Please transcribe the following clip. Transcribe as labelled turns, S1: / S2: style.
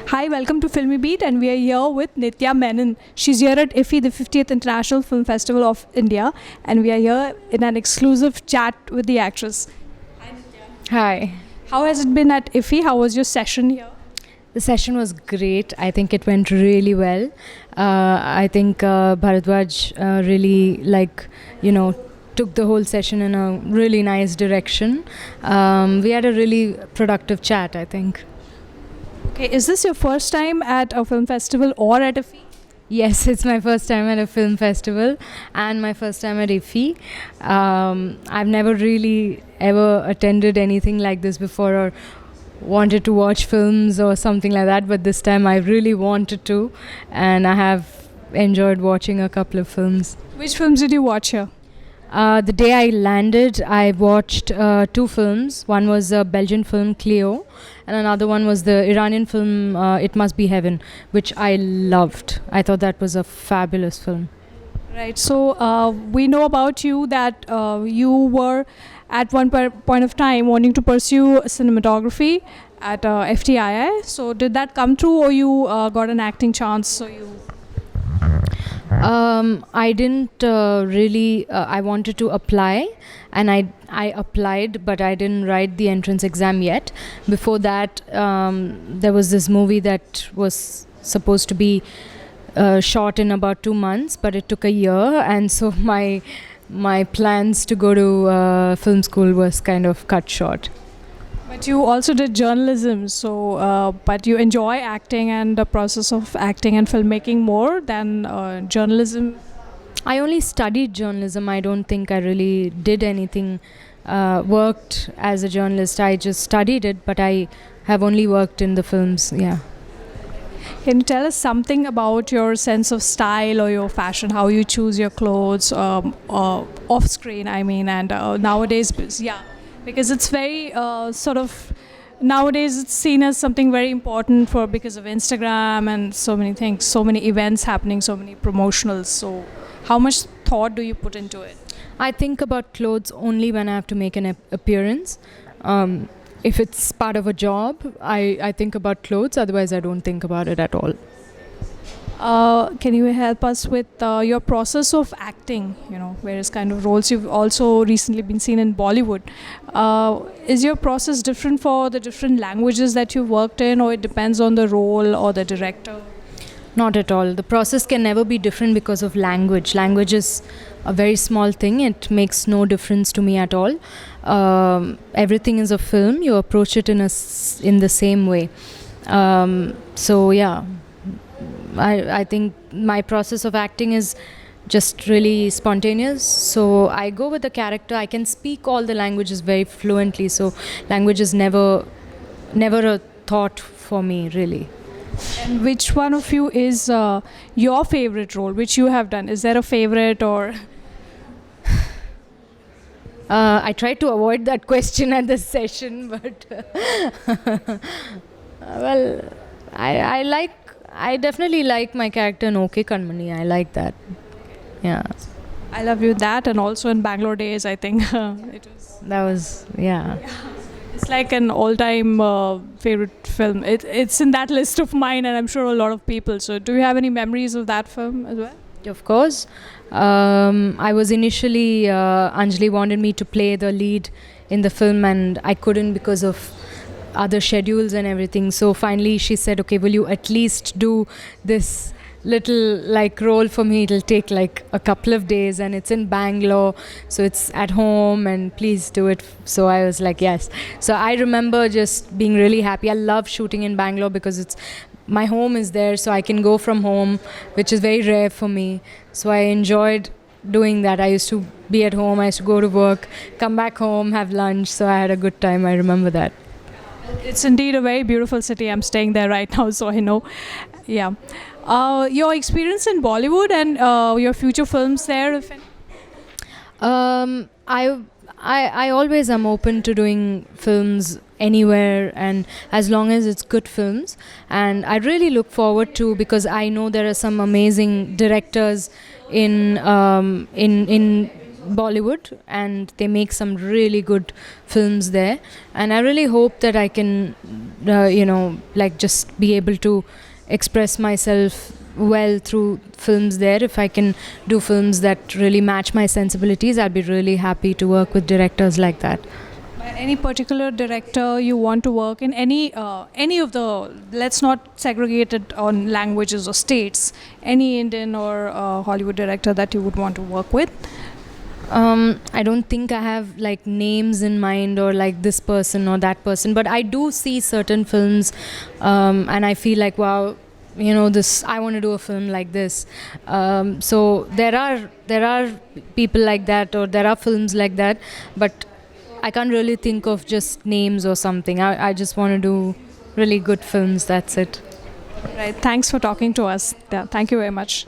S1: Hi, welcome to Filmy Beat, and we are here with Nitya Menon. She's here at IFFI, the 50th International Film Festival of India, and we are here in an exclusive chat with the actress.
S2: Hi.
S1: How has it been at IFFI? How was your session here?
S2: The session was great. I think it went really well. I think Bharadwaj really took the whole session in a really nice direction. We had a really productive chat, I think.
S1: Okay, is this your first time at a film festival or at IFFI?
S2: Yes, it's my first time at a film festival and my first time at IFFI. I've never really ever attended anything like this before or wanted to watch films or something like that, but this time I really wanted to, and I have enjoyed watching a couple of films.
S1: Which films did you watch here?
S2: The day I landed, I watched two films. One was a Belgian film, Cleo, and another one was the Iranian film, It Must Be Heaven, which I loved. I thought that was a fabulous film.
S1: Right, so we know about you that you were at one point of time wanting to pursue cinematography at FTII. So did that come true, or you got an acting chance? So you.
S2: I didn't really. I wanted to apply, and I applied, but I didn't write the entrance exam yet. Before that, there was this movie that was supposed to be shot in about 2 months, but it took a year, and so my plans to go to film school was kind of cut short.
S1: But you also did journalism, so but you enjoy acting and the process of acting and filmmaking more than journalism.
S2: I only studied journalism. I don't think I really did anything, worked as a journalist. I just studied it, but I have only worked in the films, yeah.
S1: Can you tell us something about your sense of style or your fashion, how you choose your clothes off screen, I mean, and nowadays, yeah, because it's very nowadays it's seen as something very important for because of Instagram and so many things, so many events happening, so many promotionals. So how much thought do you put into it?
S2: I think about clothes only when I have to make an appearance. If it's part of a job, I think about clothes. Otherwise, I don't think about it at all.
S1: Can you help us with your process of acting, various kind of roles? You've also recently been seen in Bollywood. Is your process different for the different languages that you've worked in, or it depends on the role or the director?
S2: Not at all. The process can never be different because of language. Language is a very small thing. It makes no difference to me at all. Everything is a film. You approach it in the same way. So yeah, I think my process of acting is just really spontaneous. So I go with the character. I can speak all the languages very fluently. So language is never a thought for me, really.
S1: And which one of you is your favorite role, which you have done? Is there a favorite or?
S2: I tried to avoid that question at the session, but well, I definitely like my character in OK Kanmani. I like that. Yeah.
S1: I love you that, and also in Bangalore Days, I think it was.
S2: That was, yeah.
S1: It's like an all-time favorite film. It's in that list of mine, and I'm sure a lot of people. So, do you have any memories of that film as well?
S2: Of course. I was initially, Anjali wanted me to play the lead in the film, and I couldn't because of other schedules and everything. So finally she said, okay, will you at least do this little role for me? It'll take a couple of days, and it's in Bangalore, so it's at home, and please do it. So I was like, yes. So I remember just being really happy. I love shooting in Bangalore because my home is there, so I can go from home, which is very rare for me. So I enjoyed doing that. I used to be at home, I used to go to work, come back home, have lunch, so I had a good time. I remember that.
S1: It's indeed a very beautiful city. I'm staying there right now, so I know. Yeah. Your experience in Bollywood and your future films there, if any?
S2: I always am open to doing films anywhere, and as long as it's good films. And I really look forward to, because I know there are some amazing directors in Bollywood, and they make some really good films there. And I really hope that I can, like just be able to express myself well through films there. If I can do films that really match my sensibilities, I'll be really happy to work with directors like that.
S1: Any particular director you want to work in? Any of the, let's not segregate it on languages or states. Any Indian or Hollywood director that you would want to work with?
S2: I don't think I have like names in mind or like this person or that person, but I do see certain films, and I feel like, wow, this, I want to do a film like this. So there are people like that, or there are films like that, but I can't really think of just names or something. I just want to do really good films. That's it.
S1: Right. Thanks for talking to us. Yeah, thank you very much.